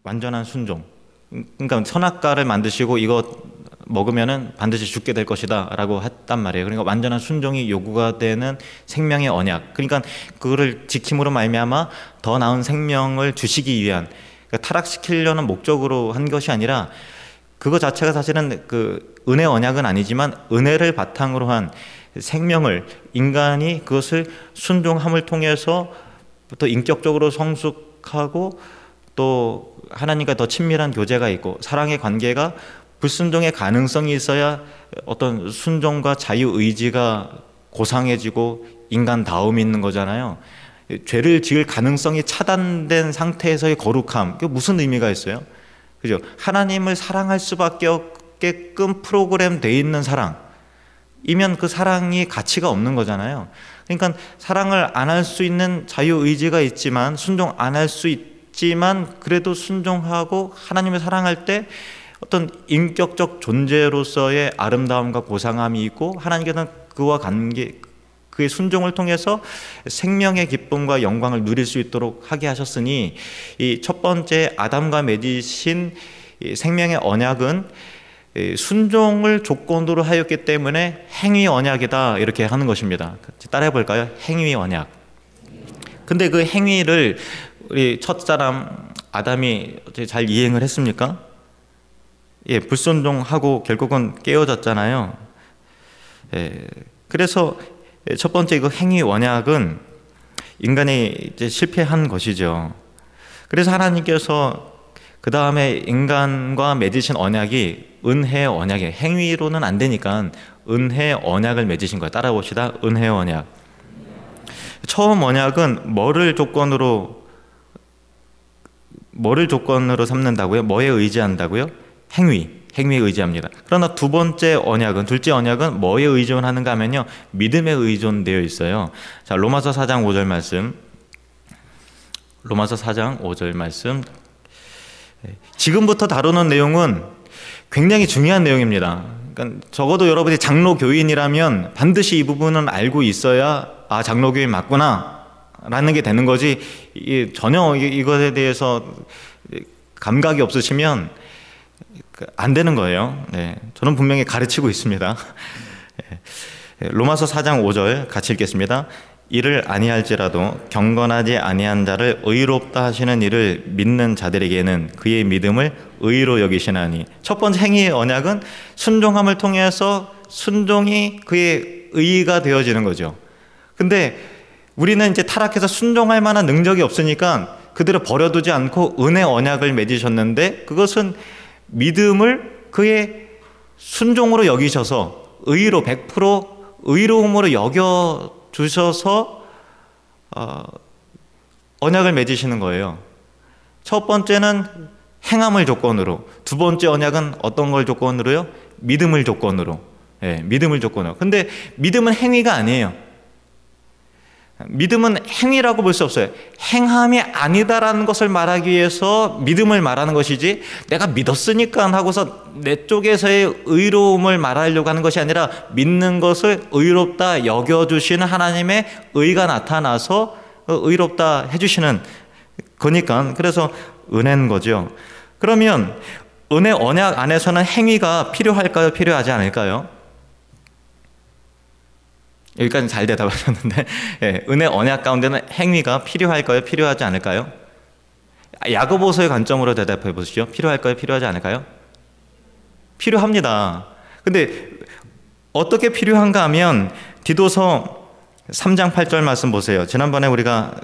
완전한 순종. 그러니까 선악과를 만드시고 이거 먹으면은 반드시 죽게 될 것이다 라고 했단 말이에요. 그러니까 완전한 순종이 요구가 되는 생명의 언약, 그러니까 그거를 지킴으로 말미암아 더 나은 생명을 주시기 위한, 그러니까 타락시키려는 목적으로 한 것이 아니라 그거 자체가 사실은 그 은혜 언약은 아니지만 은혜를 바탕으로 한 생명을, 인간이 그것을 순종함을 통해서 또 인격적으로 성숙하고 또 하나님과 더 친밀한 교제가 있고 사랑의 관계가, 불순종의 가능성이 있어야 어떤 순종과 자유의지가 고상해지고 인간다움이 있는 거잖아요. 죄를 지을 가능성이 차단된 상태에서의 거룩함, 그게 무슨 의미가 있어요? 그죠? 하나님을 사랑할 수밖에 없게끔 프로그램 돼 있는 사랑이면 그 사랑이 가치가 없는 거잖아요. 그러니까 사랑을 안 할 수 있는 자유의지가 있지만, 순종 안 할 수 있지만 그래도 순종하고 하나님을 사랑할 때 어떤 인격적 존재로서의 아름다움과 고상함이 있고, 하나님께서는 그와 관계, 그의 순종을 통해서 생명의 기쁨과 영광을 누릴 수 있도록 하게 하셨으니, 이 첫 번째 아담과 맺으신 생명의 언약은 순종을 조건으로 하였기 때문에 행위 언약이다, 이렇게 하는 것입니다. 따라해 볼까요? 행위 언약. 근데 그 행위를 우리 첫사람 아담이 잘 이행을 했습니까? 예, 불순종하고 결국은 깨어졌잖아요. 예, 그래서 첫 번째 그 행위 언약은 인간이 이제 실패한 것이죠. 그래서 하나님께서 그 다음에 인간과 맺으신 언약이 은혜의 언약이에요. 행위로는 안 되니까 은혜의 언약을 맺으신 거예요. 따라봅시다. 은혜의 언약. 처음 언약은 뭐를 조건으로 삼는다고요? 뭐에 의지한다고요? 행위에 의지합니다. 그러나 두 번째 언약은, 둘째 언약은 뭐에 의존하는가 하면요, 믿음에 의존되어 있어요. 자, 로마서 4장 5절 말씀. 로마서 4장 5절 말씀. 지금부터 다루는 내용은 굉장히 중요한 내용입니다. 그러니까 적어도 여러분이 장로 교인이라면 반드시 이 부분은 알고 있어야, 아, 장로 교인 맞구나 라는 게 되는 거지, 전혀 이것에 대해서 감각이 없으시면 안 되는 거예요. 네, 저는 분명히 가르치고 있습니다. 로마서 4장 5절 같이 읽겠습니다. 이를 아니할지라도 경건하지 아니한 자를 의롭다 하시는 이를 믿는 자들에게는 그의 믿음을 의로 여기시나니. 첫 번째 행위의 언약은 순종함을 통해서 순종이 그의 의가 되어지는 거죠. 근데 우리는 이제 타락해서 순종할 만한 능력이 없으니까 그대로 버려두지 않고 은혜 언약을 맺으셨는데, 그것은 믿음을 그의 순종으로 여기셔서 의로 100% 의로움으로 여겨주셔서 언약을 맺으시는 거예요. 첫 번째는 행함을 조건으로, 두 번째 언약은 어떤 걸 조건으로요? 믿음을 조건으로. 예, 믿음을 조건으로. 근데 믿음은 행위가 아니에요. 믿음은 행위라고 볼 수 없어요. 행함이 아니다라는 것을 말하기 위해서 믿음을 말하는 것이지, 내가 믿었으니까 하고서 내 쪽에서의 의로움을 말하려고 하는 것이 아니라, 믿는 것을 의롭다 여겨주시는 하나님의 의가 나타나서 의롭다 해주시는 거니까, 그래서 은혜인 거죠. 그러면 은혜 언약 안에서는 행위가 필요할까요? 필요하지 않을까요? 여기까지 잘 대답하셨는데, 예, 은혜 언약 가운데는 행위가 필요할까요? 필요하지 않을까요? 야고보서의 관점으로 대답해 보시죠. 필요할까요? 필요하지 않을까요? 필요합니다. 근데 어떻게 필요한가 하면 디도서 3장 8절 말씀 보세요. 지난번에 우리가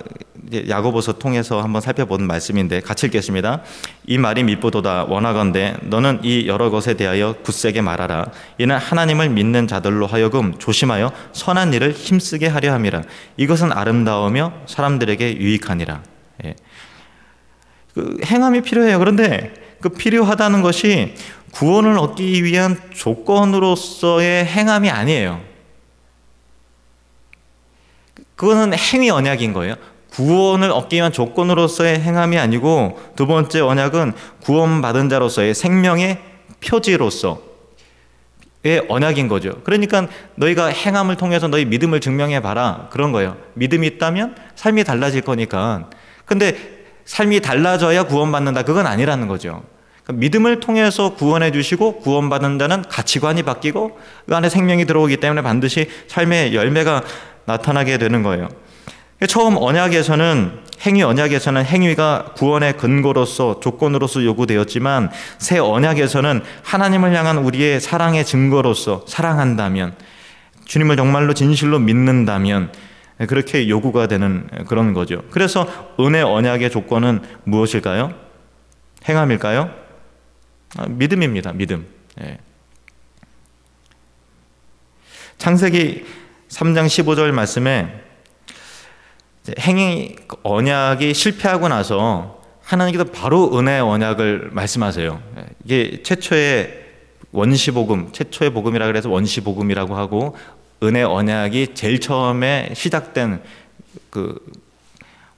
야고보서 통해서 한번 살펴본 말씀인데 같이 읽겠습니다. 이 말이 미쁘도다. 원하건대 너는 이 여러 것에 대하여 굳세게 말하라. 이는 하나님을 믿는 자들로 하여금 조심하여 선한 일을 힘쓰게 하려 함이라. 이것은 아름다우며 사람들에게 유익하니라. 예. 그 행함이 필요해요. 그런데 그 필요하다는 것이 구원을 얻기 위한 조건으로서의 행함이 아니에요. 그거는 행위 언약인 거예요. 구원을 얻기 위한 조건으로서의 행함이 아니고, 두 번째 언약은 구원받은 자로서의 생명의 표지로서의 언약인 거죠. 그러니까 너희가 행함을 통해서 너희 믿음을 증명해 봐라, 그런 거예요. 믿음이 있다면 삶이 달라질 거니까. 근데 삶이 달라져야 구원받는다, 그건 아니라는 거죠. 그러니까 믿음을 통해서 구원해 주시고 구원받는 자는 가치관이 바뀌고 그 안에 생명이 들어오기 때문에 반드시 삶의 열매가 나타나게 되는 거예요. 처음 언약에서는, 행위 언약에서는 행위가 구원의 근거로서, 조건으로서 요구되었지만 새 언약에서는 하나님을 향한 우리의 사랑의 증거로서, 사랑한다면, 주님을 정말로 진실로 믿는다면 그렇게 요구가 되는 그런 거죠. 그래서 은혜 언약의 조건은 무엇일까요? 행함일까요? 믿음입니다. 믿음. 창세기 3장 15절 말씀에 행위 언약이 실패하고 나서 하나님께서 바로 은혜 언약을 말씀하세요. 이게 최초의 원시복음, 최초의 복음이라 그래서 원시복음이라고 하고, 은혜 언약이 제일 처음에 시작된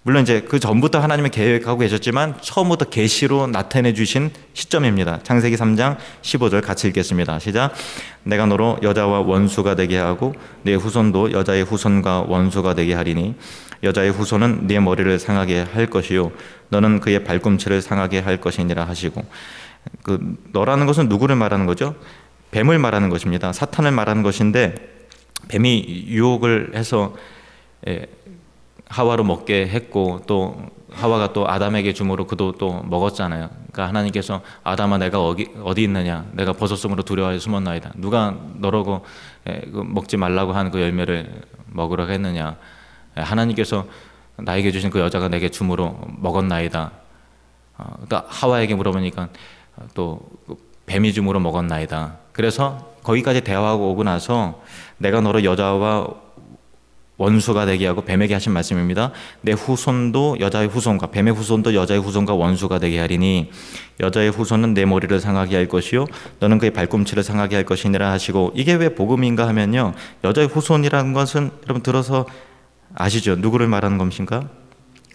물론 이제 그 전부터 하나님이 계획하고 계셨지만 처음부터 계시로 나타내 주신 시점입니다. 창세기 3장 15절 같이 읽겠습니다. 시작. 내가 너로 여자와 원수가 되게 하고 네 후손도 여자의 후손과 원수가 되게 하리니 여자의 후손은 네 머리를 상하게 할 것이요 너는 그의 발꿈치를 상하게 할 것이니라 하시고, 너라는 것은 누구를 말하는 거죠? 뱀을 말하는 것입니다. 사탄을 말하는 것인데, 뱀이 유혹을 해서 하와로 먹게 했고, 또 하와가 또 아담에게 주므로 그도 또 먹었잖아요. 그러니까 하나님께서 아담아 내가 어디 있느냐, 내가 벗었으므로 두려워하여 숨었나이다. 누가 너라고 먹지 말라고 한 그 열매를 먹으라고 했느냐. 하나님께서 나에게 주신 그 여자가 내게 주므로 먹었나이다. 또 하와에게 물어보니까 또 뱀이 주므로 먹었나이다. 그래서 거기까지 대화하고 오고 나서 내가 너로 여자와 원수가 되게 하고, 뱀에게 하신 말씀입니다. 내 후손도 여자의 후손과, 뱀의 후손도 여자의 후손과 원수가 되게 하리니 여자의 후손은 내 머리를 상하게 할 것이요 너는 그의 발꿈치를 상하게 할 것이니라 하시고, 이게 왜 복음인가 하면요, 여자의 후손이라는 것은 여러분 들어서 아시죠? 누구를 말하는 것인가?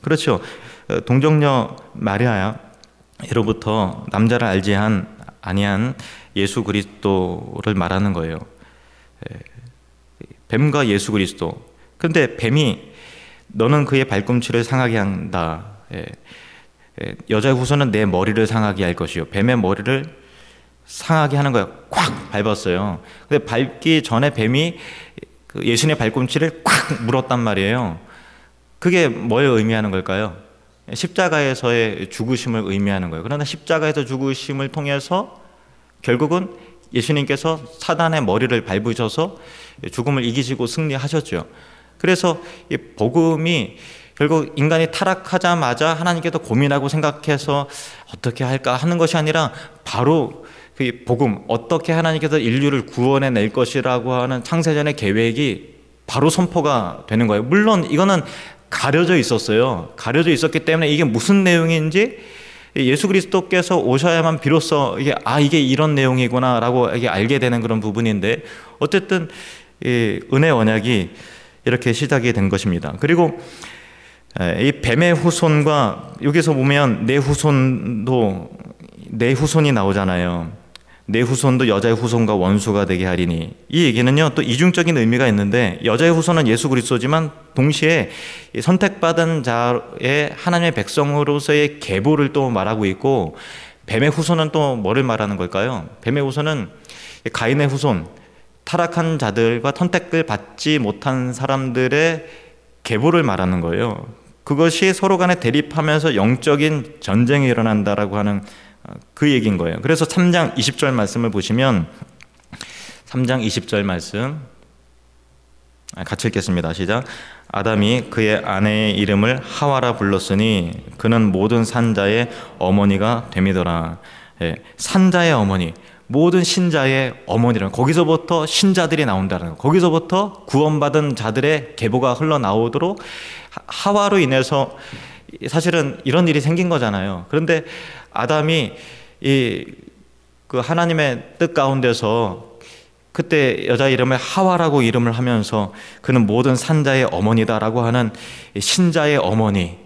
그렇죠. 동정녀 마리아로부터 남자를 알지 아니한 예수 그리스도를 말하는 거예요. 뱀과 예수 그리스도. 그런데 뱀이 너는 그의 발꿈치를 상하게 한다. 여자의 후손은 내 머리를 상하게 할 것이요. 뱀의 머리를 상하게 하는 거예요. 콱 밟았어요. 근데 밟기 전에 뱀이 예수님의 발꿈치를 콱 물었단 말이에요. 그게 뭘 의미하는 걸까요? 십자가에서의 죽으심을 의미하는 거예요. 그러나 십자가에서 죽으심을 통해서 결국은 예수님께서 사단의 머리를 밟으셔서 죽음을 이기시고 승리하셨죠. 그래서 이 복음이 결국 인간이 타락하자마자 하나님께서 고민하고 생각해서 어떻게 할까 하는 것이 아니라 바로 그 복음, 어떻게 하나님께서 인류를 구원해 낼 것이라고 하는 창세전의 계획이 바로 선포가 되는 거예요. 물론 이거는 가려져 있었어요. 가려져 있었기 때문에 이게 무슨 내용인지 예수 그리스도께서 오셔야만 비로소 이게 이런 내용이구나라고 이게 알게 되는 그런 부분인데, 어쨌든 이 은혜 언약이 이렇게 시작이 된 것입니다. 그리고 이 뱀의 후손과, 여기서 보면 내 후손이 나오잖아요. 내 후손도 여자의 후손과 원수가 되게 하리니, 이 얘기는요 또 이중적인 의미가 있는데, 여자의 후손은 예수 그리스도지만 동시에 선택받은 자의 하나님의 백성으로서의 계보를 또 말하고 있고, 뱀의 후손은 또 뭐를 말하는 걸까요? 뱀의 후손은 가인의 후손, 타락한 자들과 선택을 받지 못한 사람들의 계보를 말하는 거예요. 그것이 서로 간에 대립하면서 영적인 전쟁이 일어난다라고 하는 그 얘기인 거예요. 그래서 3장 20절 말씀을 보시면, 3장 20절 말씀 같이 읽겠습니다. 시작. 아담이 그의 아내의 이름을 하와라 불렀으니 그는 모든 산자의 어머니가 됨이더라. 산자의 어머니, 모든 신자의 어머니라는, 거기서부터 신자들이 나온다는 거, 거기서부터 구원받은 자들의 계보가 흘러나오도록 하와로 인해서 사실은 이런 일이 생긴 거잖아요. 그런데 아담이 그 하나님의 뜻 가운데서 그때 여자 이름을 하와라고 이름을 하면서 그는 모든 산자의 어머니다라고 하는 신자의 어머니,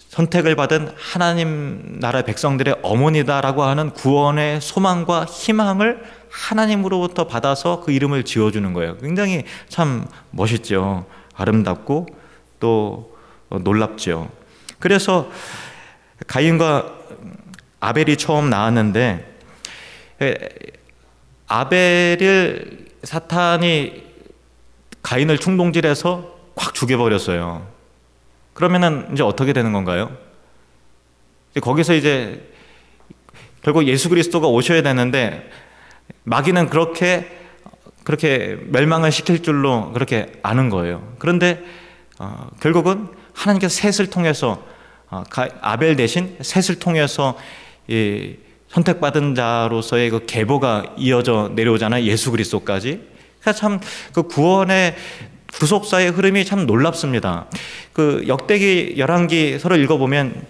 선택을 받은 하나님 나라 백성들의 어머니다라고 하는 구원의 소망과 희망을 하나님으로부터 받아서 그 이름을 지어주는 거예요. 굉장히 참 멋있죠. 아름답고 또 놀랍죠. 그래서 가인과 아벨이 처음 나왔는데 아벨을 사탄이 가인을 충동질해서 확 죽여버렸어요. 그러면은 이제 어떻게 되는 건가요? 거기서 이제 결국 예수 그리스도가 오셔야 되는데 마귀는 그렇게 멸망을 시킬 줄로 그렇게 아는 거예요. 그런데 결국은 하나님께서 셋을 통해서 아벨 대신 셋을 통해서 이 선택받은 자로서의 그 계보가 이어져 내려오잖아요. 예수 그리스도까지. 그러니까 참 그 구원의 구속사의 흐름이 참 놀랍습니다. 그 역대기 열왕기서를 읽어보면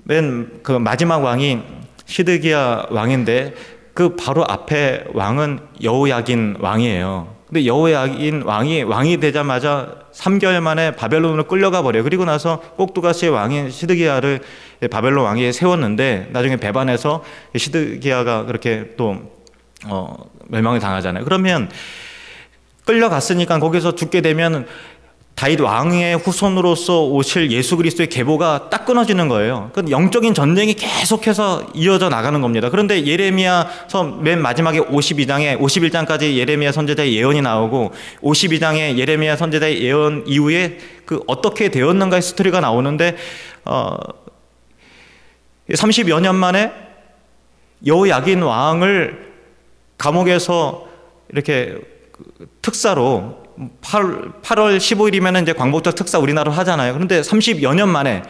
맨 그 마지막 왕이 시드기야 왕인데 그 바로 앞에 왕은 여호야긴 왕이에요. 근데 여호야긴 왕이 되자마자 3개월 만에 바벨론으로 끌려가 버려요. 그리고 나서 꼭두가시의 왕인 시드기야를 바벨론 왕이 세웠는데 나중에 배반해서 시드기야가 그렇게 또 멸망을 당하잖아요. 그러면 끌려갔으니까 거기서 죽게 되면 다윗 왕의 후손으로서 오실 예수 그리스도의 계보가 딱 끊어지는 거예요. 그 영적인 전쟁이 계속해서 이어져 나가는 겁니다. 그런데 예레미야서 맨 마지막에 52장에 51장까지 예레미야 선지자의 예언이 나오고 52장에 예레미야 선지자의 예언 이후에 그 어떻게 되었는가의 스토리가 나오는데 30여 년 만에 여호야긴 왕을 감옥에서 이렇게 특사로 8월 15일이면 이제 광복절 특사 우리나라로 하잖아요. 그런데 30여 년 만에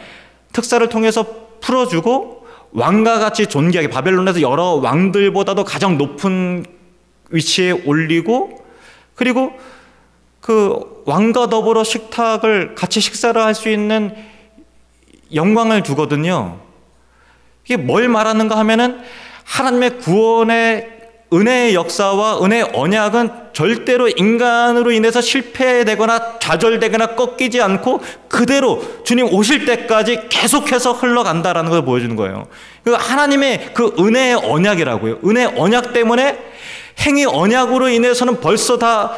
특사를 통해서 풀어주고 왕과 같이 존귀하게 바벨론에서 여러 왕들보다도 가장 높은 위치에 올리고 그리고 그 왕과 더불어 식탁을 같이 식사를 할 수 있는 영광을 주거든요. 이게 뭘 말하는가 하면은 하나님의 구원의 은혜의 역사와 은혜의 언약은 절대로 인간으로 인해서 실패되거나 좌절되거나 꺾이지 않고 그대로 주님 오실 때까지 계속해서 흘러간다라는 걸 보여주는 거예요. 하나님의 그 은혜의 언약이라고요. 은혜의 언약 때문에 행위 언약으로 인해서는 벌써 다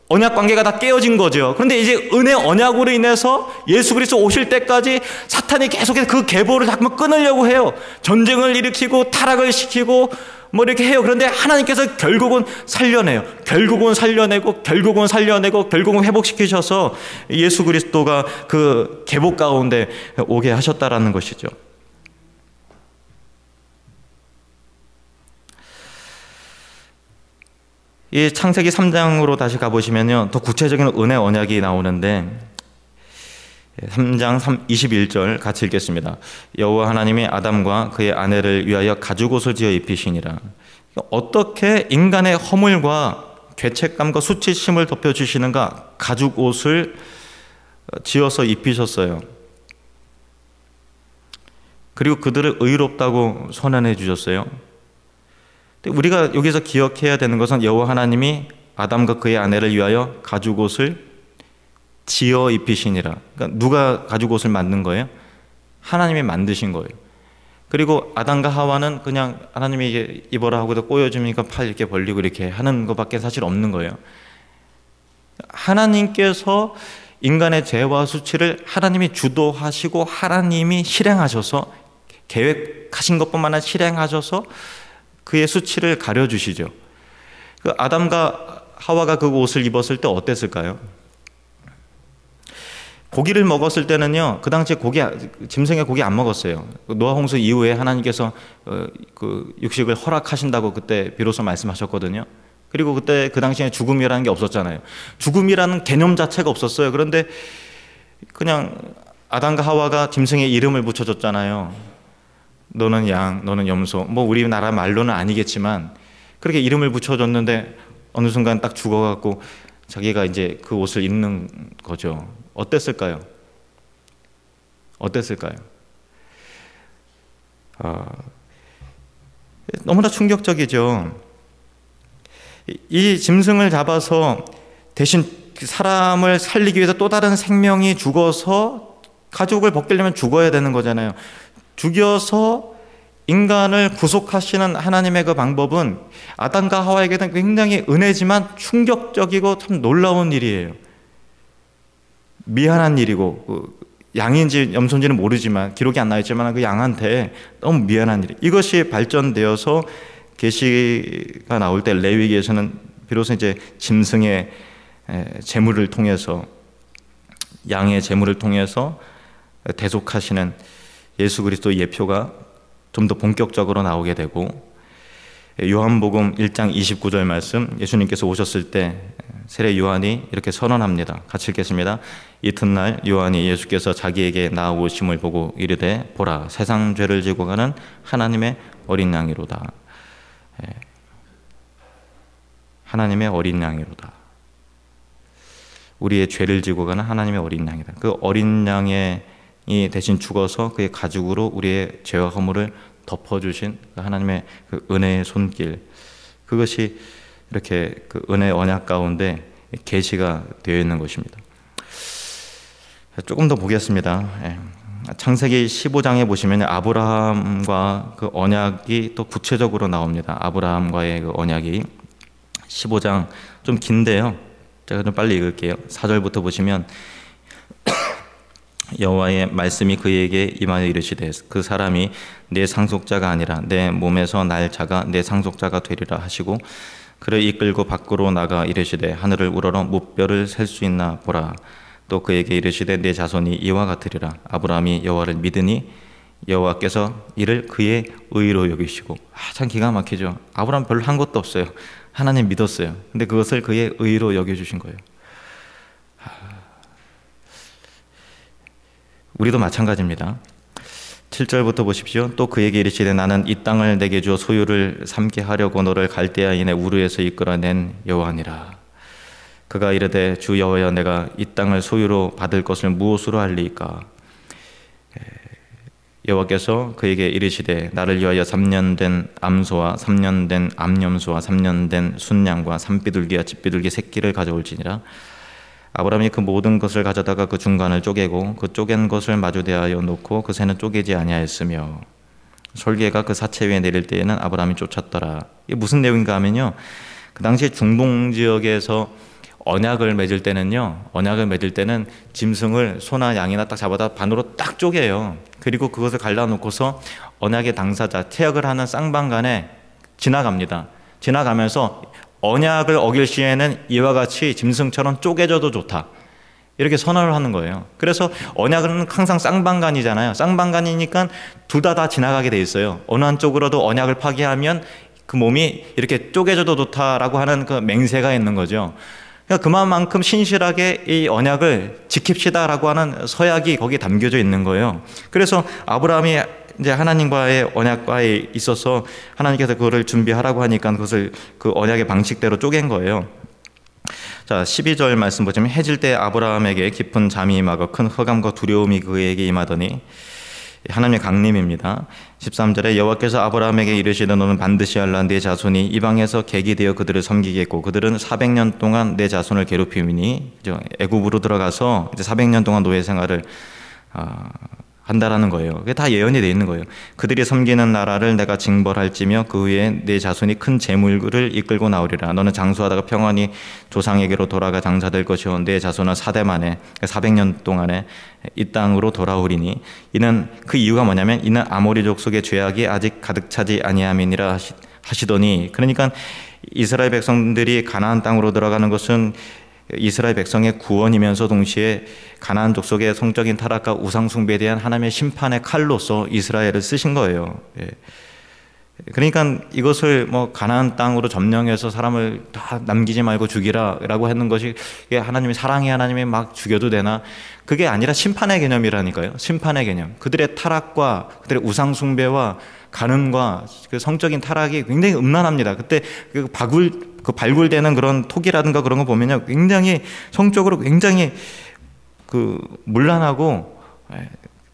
언약 관계가 다 깨어진 거죠. 그런데 이제 은혜 언약으로 인해서 예수 그리스도 오실 때까지 사탄이 계속해서 그 계보를 자꾸만 끊으려고 해요. 전쟁을 일으키고 타락을 시키고 뭐 이렇게 해요. 그런데 하나님께서 결국은 살려내요. 결국은 결국은 회복시키셔서 예수 그리스도가 그 계보 가운데 오게 하셨다라는 것이죠. 이 창세기 3장으로 다시 가보시면요, 더 구체적인 은혜 언약이 나오는데 3장 21절 같이 읽겠습니다. 여호와 하나님이 아담과 그의 아내를 위하여 가죽옷을 지어 입히시니라. 어떻게 인간의 허물과 죄책감과 수치심을 덮여주시는가? 가죽옷을 지어서 입히셨어요. 그리고 그들을 의롭다고 선언해 주셨어요. 우리가 여기서 기억해야 되는 것은 여호와 하나님이 아담과 그의 아내를 위하여 가죽옷을 지어 입히시니라. 그러니까 누가 가죽옷을 만든 거예요? 하나님이 만드신 거예요. 그리고 아담과 하와는 그냥 하나님이 이게 입어라 하고도 꼬여주니까 팔 이렇게 벌리고 이렇게 하는 것밖에 사실 없는 거예요. 하나님께서 인간의 죄와 수치를 하나님이 주도하시고 하나님이 실행하셔서 계획하신 것뿐만 아니라 실행하셔서 그의 수치를 가려주시죠. 그 아담과 하와가 그 옷을 입었을 때 어땠을까요? 고기를 먹었을 때는요, 그 당시에 짐승의 고기 안 먹었어요. 노아 홍수 이후에 하나님께서 그 육식을 허락하신다고 그때 비로소 말씀하셨거든요. 그리고 그때 그 당시에 죽음이라는 게 없었잖아요. 죽음이라는 개념 자체가 없었어요. 그런데 그냥 아담과 하와가 짐승의 이름을 붙여줬잖아요. 너는 양, 너는 염소. 뭐 우리나라 말로는 아니겠지만 그렇게 이름을 붙여줬는데 어느 순간 딱 죽어갖고 자기가 이제 그 옷을 입는 거죠. 어땠을까요? 너무나 충격적이죠. 이 짐승을 잡아서 대신 사람을 살리기 위해서 또 다른 생명이 죽어서 가죽을 벗기려면 죽어야 되는 거잖아요. 죽여서 인간을 구속하시는 하나님의 그 방법은 아담과 하와에게는 굉장히 은혜지만 충격적이고 참 놀라운 일이에요. 미안한 일이고 양인지 염소인지는 모르지만 기록이 안 나있지만 그 양한테 너무 미안한 일, 이것이 발전되어서 계시가 나올 때 레위기에서는 비로소 이제 짐승의 제물을 통해서, 양의 제물을 통해서 대속하시는 예수 그리스도의 예표가 좀 더 본격적으로 나오게 되고, 요한복음 1장 29절 말씀, 예수님께서 오셨을 때 세례 요한이 이렇게 선언합니다. 같이 읽겠습니다. 이튿날 요한이 예수께서 자기에게 나아오심을 보고 이르되 보라, 세상 죄를 지고 가는 하나님의 어린 양이로다. 하나님의 어린 양이로다. 우리의 죄를 지고 가는 하나님의 어린 양이다. 그 어린 양이 대신 죽어서 그의 가죽으로 우리의 죄와 허물을 덮어주신 하나님의 그 은혜의 손길, 그것이 이렇게 그 은혜 언약 가운데 계시가 되어 있는 것입니다. 조금 더 보겠습니다. 창세기 15장에 보시면 아브라함과 그 언약이 또 구체적으로 나옵니다. 아브라함과의 그 언약이 15장 좀 긴데요. 제가 좀 빨리 읽을게요. 4절부터 보시면 여호와의 말씀이 그에게 임하여 이르시되 그 사람이 내 상속자가 아니라 내 몸에서 날 자가 내 상속자가 되리라 하시고 그를 이끌고 밖으로 나가 이르시되 하늘을 우러러 무뼈를 셀 수 있나 보라. 또 그에게 이르시되 내 자손이 이와 같으리라. 아브라함이 여호와를 믿으니 여호와께서 이를 그의 의로 여기시고, 참 기가 막히죠. 아브라함 별로 한 것도 없어요. 하나님 믿었어요. 근데 그것을 그의 의로 여겨주신 거예요. 우리도 마찬가지입니다. 7절부터 보십시오. 또 그에게 이르시되 나는 이 땅을 내게 주어 소유를 삼게 하려고 너를 갈대아인의 우르에서 이끌어낸 여호와니라. 그가 이르되 주 여호와여, 내가 이 땅을 소유로 받을 것을 무엇으로 할리이까? 여호와께서 그에게 이르시되 나를 위하여 3년 된 암소와 3년 된 암염소와 3년 된 순양과 산비둘기와 집비둘기 새끼를 가져올지니라. 아브라함이 그 모든 것을 가져다가 그 중간을 쪼개고 그 쪼갠 것을 마주 대하여 놓고 그 새는 쪼개지 아니하였으며 솔개가 그 사체 위에 내릴 때에는 아브라함이 쫓았더라. 이게 무슨 내용인가 하면요, 그 당시 중동 지역에서 언약을 맺을 때는 짐승을 소나 양이나 딱 잡아다 반으로 딱 쪼개요. 그리고 그것을 갈라놓고서 언약의 당사자, 태역을 하는 쌍방간에 지나갑니다. 지나가면서 언약을 어길 시에는 이와 같이 짐승처럼 쪼개져도 좋다, 이렇게 선언을 하는 거예요. 그래서 언약은 항상 쌍방간이잖아요. 쌍방간이니까 둘 다 지나가게 돼 있어요. 어느 한쪽으로도 언약을 파기하면 그 몸이 이렇게 쪼개져도 좋다라고 하는 그 맹세가 있는 거죠. 그러니까 그만큼 신실하게 이 언약을 지킵시다라고 하는 서약이 거기에 담겨져 있는 거예요. 그래서 아브라함이 이제 하나님과의 언약과에 있어서 하나님께서 그거를 준비하라고 하니까 그것을 그 언약의 방식대로 쪼갠 거예요. 자, 12절 말씀 보시면 해질 때 아브라함에게 깊은 잠이 임하고 큰 흑암과 두려움이 그에게 임하더니, 하나님의 강림입니다. 13절에 여호와께서 아브라함에게 이르시되 너는 반드시 알라. 내 자손이 이방에서 객이 되어 그들을 섬기겠고 그들은 400년 동안 내 자손을 괴롭히니, 애굽으로 들어가서 이제 400년 동안 노예 생활을 한다라는 거예요. 그게 다 예언이 되어 있는 거예요. 그들이 섬기는 나라를 내가 징벌할지며 그 후에 내 자손이 큰 재물을 이끌고 나오리라. 너는 장수하다가 평안히 조상에게로 돌아가 장사될 것이요 내 자손은 4대 만에 400년 동안에 이 땅으로 돌아오리니, 이는 그 이유가 뭐냐면 이는 아모리 족속의 죄악이 아직 가득 차지 아니함이니라 하시더니, 그러니까 이스라엘 백성들이 가나안 땅으로 들어가는 것은 이스라엘 백성의 구원이면서 동시에 가나안 족속의 성적인 타락과 우상 숭배에 대한 하나님의 심판의 칼로서 이스라엘을 쓰신 거예요. 그러니까 이것을 뭐 가나안 땅으로 점령해서 사람을 다 남기지 말고 죽이라라고 했는 것이 하나님이 사랑의 하나님이 막 죽여도 되나? 그게 아니라 심판의 개념이라니까요. 심판의 개념. 그들의 타락과 그들의 우상 숭배와 간음과 그 성적인 타락이 굉장히 음란합니다. 그때 그 발굴되는 그런 토기라든가 그런 거 보면요, 굉장히 성적으로 굉장히 그 문란하고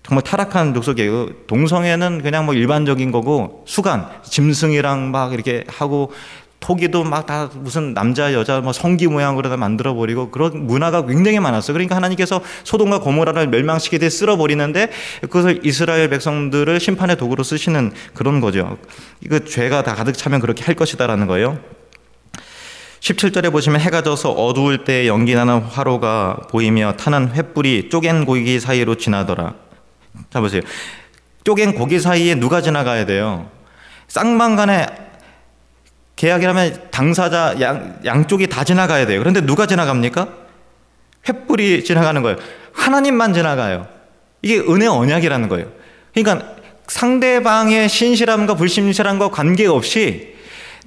정말 타락한 족속이에요. 동성애는 그냥 뭐 일반적인 거고, 수간 짐승이랑 막 이렇게 하고, 토기도 막 다 무슨 남자 여자 뭐 성기 모양으로 다 만들어 버리고, 그런 문화가 굉장히 많았어요. 그러니까 하나님께서 소돔과 고모라를 멸망시키듯 쓸어 버리는데 그것을 이스라엘 백성들을 심판의 도구로 쓰시는 그런 거죠. 이거 죄가 다 가득 차면 그렇게 할 것이다라는 거예요. 17절에 보시면 해가 져서 어두울 때 연기나는 화로가 보이며 타는 횃불이 쪼갠 고기 사이로 지나더라. 자 보세요. 쪼갠 고기 사이에 누가 지나가야 돼요? 쌍방간에 계약이라면 당사자 양쪽이 다 지나가야 돼요. 그런데 누가 지나갑니까? 횃불이 지나가는 거예요. 하나님만 지나가요. 이게 은혜 언약이라는 거예요. 그러니까 상대방의 신실함과 불신실함과 관계없이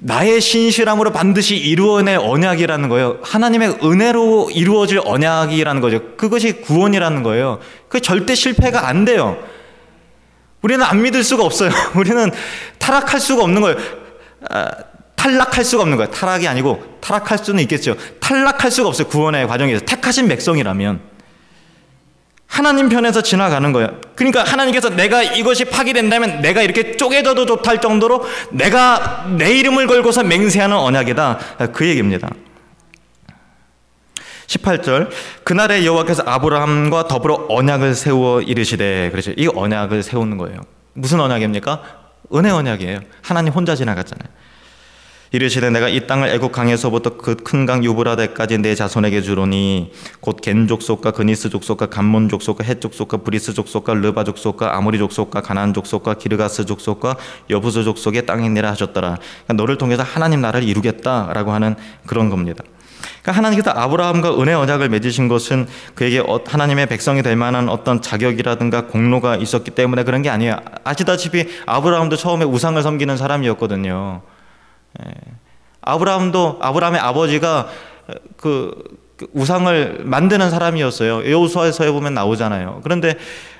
나의 신실함으로 반드시 이루어낼 언약이라는 거예요. 하나님의 은혜로 이루어질 언약이라는 거죠. 그것이 구원이라는 거예요. 그게 절대 실패가 안 돼요. 우리는 안 믿을 수가 없어요. 우리는 타락할 수가 없는 거예요. 탈락할 수가 없는 거예요. 타락이 아니고 타락할 수는 있겠죠. 탈락할 수가 없어요. 구원의 과정에서 택하신 백성이라면 하나님 편에서 지나가는 거예요. 그러니까 하나님께서 내가 이것이 파기된다면 내가 이렇게 쪼개져도 좋다 할 정도로 내가 내 이름을 걸고서 맹세하는 언약이다. 그 얘기입니다. 18절 그날에 여호와께서 아브라함과 더불어 언약을 세워 이르시되, 그렇죠. 이 언약을 세우는 거예요. 무슨 언약입니까? 은혜 언약이에요. 하나님 혼자 지나갔잖아요. 이르시되 내가 이 땅을 애굽 강에서부터 그 큰 강 유브라데까지 내 자손에게 주노니 곧 겐 족속과 그니스 족속과 감몬 족속과 헷 족속과 브리스 족속과 르바 족속과 아모리 족속과 가나안 족속과 기르가스 족속과 여부스 족속의 땅이니라 하셨더라. 그러니까 너를 통해서 하나님 나라를 이루겠다라고 하는 그런 겁니다. 그러니까 하나님께서 아브라함과 은혜 언약을 맺으신 것은 그에게 하나님의 백성이 될 만한 어떤 자격이라든가 공로가 있었기 때문에 그런 게 아니에요. 아시다시피 아브라함도 처음에 우상을 섬기는 사람이었거든요. 아브라함의 아버지가 그 우상을 만드는 사람이었어요. 여호수아서에 보면 나오잖아요. 그런데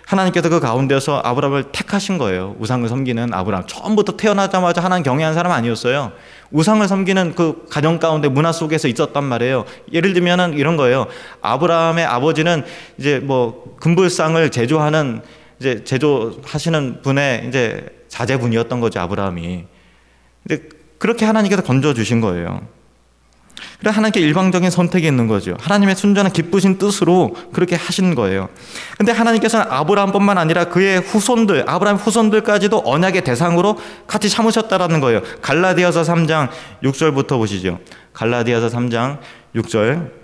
하나님께서 그 가운데서 아브라함을 택하신 거예요. 우상을 섬기는 아브라함. 처음부터 태어나자마자 하나님 경외한 사람 아니었어요. 우상을 섬기는 그 가정 가운데 문화 속에서 있었단 말이에요. 예를 들면은 이런 거예요. 아브라함의 아버지는 이제 뭐 금불상을 제조하는 이제 제조하시는 분의 이제 자제분이었던 거죠. 아브라함이. 근데 그렇게 하나님께서 건져주신 거예요. 그래 하나님께 일방적인 선택이 있는 거죠. 하나님의 순전한 기쁘신 뜻으로 그렇게 하신 거예요. 근데 하나님께서는 아브라함뿐만 아니라 그의 후손들, 아브라함 후손들까지도 언약의 대상으로 같이 삼으셨다라는 거예요. 갈라디아서 3장 6절부터 보시죠. 갈라디아서 3장 6절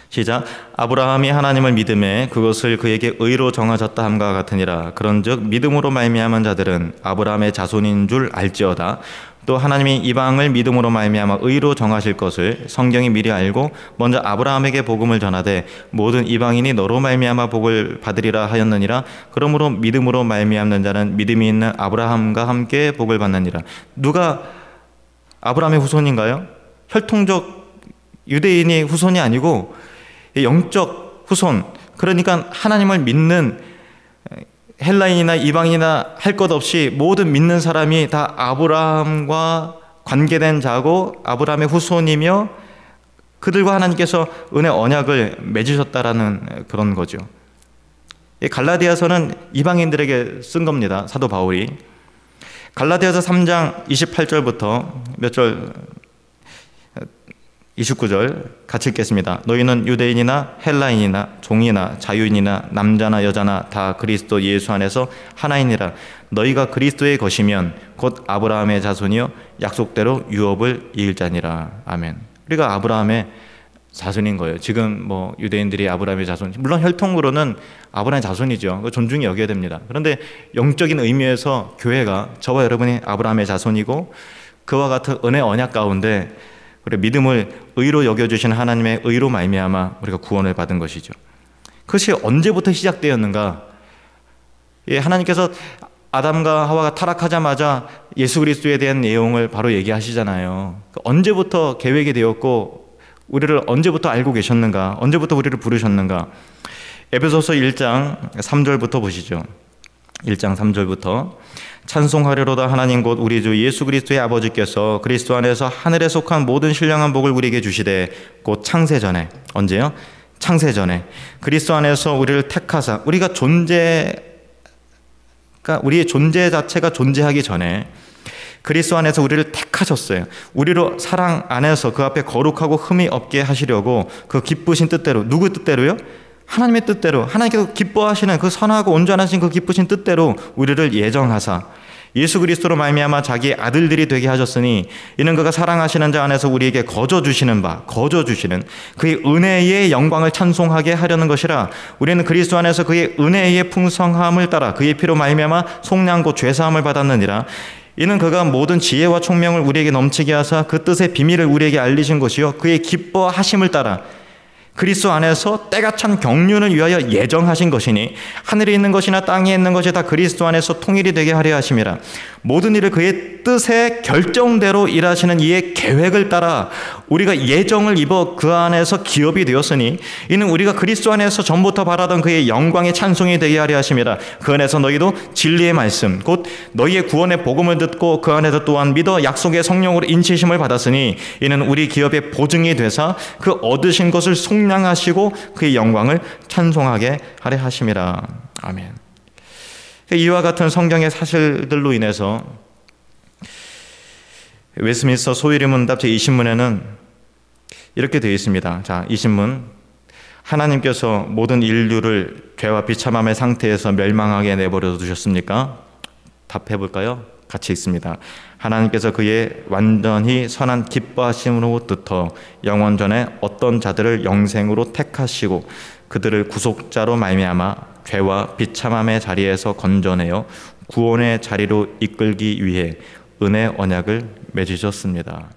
시작. 아브라함이 하나님을 믿음에 그것을 그에게 의로 정하셨다 함과 같으니라. 그런즉 믿음으로 말미암은 자들은 아브라함의 자손인 줄 알지어다. 또 하나님이 이방을 믿음으로 말미암아 의로 정하실 것을 성경이 미리 알고 먼저 아브라함에게 복음을 전하되 모든 이방인이 너로 말미암아 복을 받으리라 하였느니라. 그러므로 믿음으로 말미암는 자는 믿음이 있는 아브라함과 함께 복을 받느니라. 누가 아브라함의 후손인가요? 혈통적 유대인이 후손이 아니고 영적 후손, 그러니까 하나님을 믿는 헬라인이나 이방인이나 할 것 없이 모든 믿는 사람이 다 아브라함과 관계된 자고 아브라함의 후손이며 그들과 하나님께서 은혜 언약을 맺으셨다라는 그런 거죠. 이 갈라디아서는 이방인들에게 쓴 겁니다. 사도 바울이. 갈라디아서 3장 28절부터 몇 절 29절 같이 읽겠습니다. 너희는 유대인이나 헬라인이나 종이나 자유인이나 남자나 여자나 다 그리스도 예수 안에서 하나이니라. 너희가 그리스도의 것이면 곧 아브라함의 자손이요 약속대로 유업을 이을 자니라. 아멘. 우리가 아브라함의 자손인 거예요. 지금 뭐 유대인들이 아브라함의 자손, 물론 혈통으로는 아브라함의 자손이죠. 존중이 여겨야 됩니다. 그런데 영적인 의미에서 교회가 저와 여러분이 아브라함의 자손이고 그와 같은 은혜 언약 가운데 우리 믿음을 의로 여겨주시는 하나님의 의로 말미암아 우리가 구원을 받은 것이죠. 그것이 언제부터 시작되었는가? 예, 하나님께서 아담과 하와가 타락하자마자 예수 그리스도에 대한 내용을 바로 얘기하시잖아요. 언제부터 계획이 되었고 우리를 언제부터 알고 계셨는가? 언제부터 우리를 부르셨는가? 에베소서 1장 3절부터 보시죠. 1장 3절부터 찬송하리로다 하나님 곧 우리 주 예수 그리스도의 아버지께서 그리스도 안에서 하늘에 속한 모든 신령한 복을 우리에게 주시되 곧 창세전에, 언제요? 창세전에 그리스도 안에서 우리를 택하사 우리가 우리의 존재 자체가 존재하기 전에 그리스도 안에서 우리를 택하셨어요. 우리로 사랑 안에서 그 앞에 거룩하고 흠이 없게 하시려고 그 기쁘신 뜻대로, 누구 뜻대로요? 하나님의 뜻대로, 하나님께서 기뻐하시는 그 선하고 온전하신 그 기쁘신 뜻대로 우리를 예정하사 예수 그리스도로 말미암아 자기의 아들들이 되게 하셨으니 이는 그가 사랑하시는 자 안에서 우리에게 거저 주시는 그의 은혜의 영광을 찬송하게 하려는 것이라. 우리는 그리스도 안에서 그의 은혜의 풍성함을 따라 그의 피로 말미암아 속량 곧 죄사함을 받았느니라. 이는 그가 모든 지혜와 총명을 우리에게 넘치게 하사 그 뜻의 비밀을 우리에게 알리신 것이요 그의 기뻐하심을 따라 그리스도 안에서 때가 찬 경륜을 위하여 예정하신 것이니 하늘에 있는 것이나 땅에 있는 것이 다 그리스도 안에서 통일이 되게 하려 하심이라. 모든 일을 그의 뜻의 결정대로 일하시는 이의 계획을 따라 우리가 예정을 입어 그 안에서 기업이 되었으니 이는 우리가 그리스도 안에서 전부터 바라던 그의 영광의 찬송이 되게 하려 하심이라. 그 안에서 너희도 진리의 말씀 곧 너희의 구원의 복음을 듣고 그 안에서 또한 믿어 약속의 성령으로 인치심을 받았으니 이는 우리 기업의 보증이 되사 그 얻으신 것을 속량하시고 그의 영광을 찬송하게 하려 하심이라. 아멘. 이와 같은 성경의 사실들로 인해서 웨스트민스터 소위리 문답 제20문에는 이렇게 되어 있습니다. 자, 이 신문. 하나님께서 모든 인류를 죄와 비참함의 상태에서 멸망하게 내버려 두셨습니까? 답해 볼까요? 같이 읽습니다. 하나님께서 그의 완전히 선한 기뻐하심으로부터 영원전에 어떤 자들을 영생으로 택하시고 그들을 구속자로 말미암아 죄와 비참함의 자리에서 건져내어 구원의 자리로 이끌기 위해 은혜 언약을 맺으셨습니다.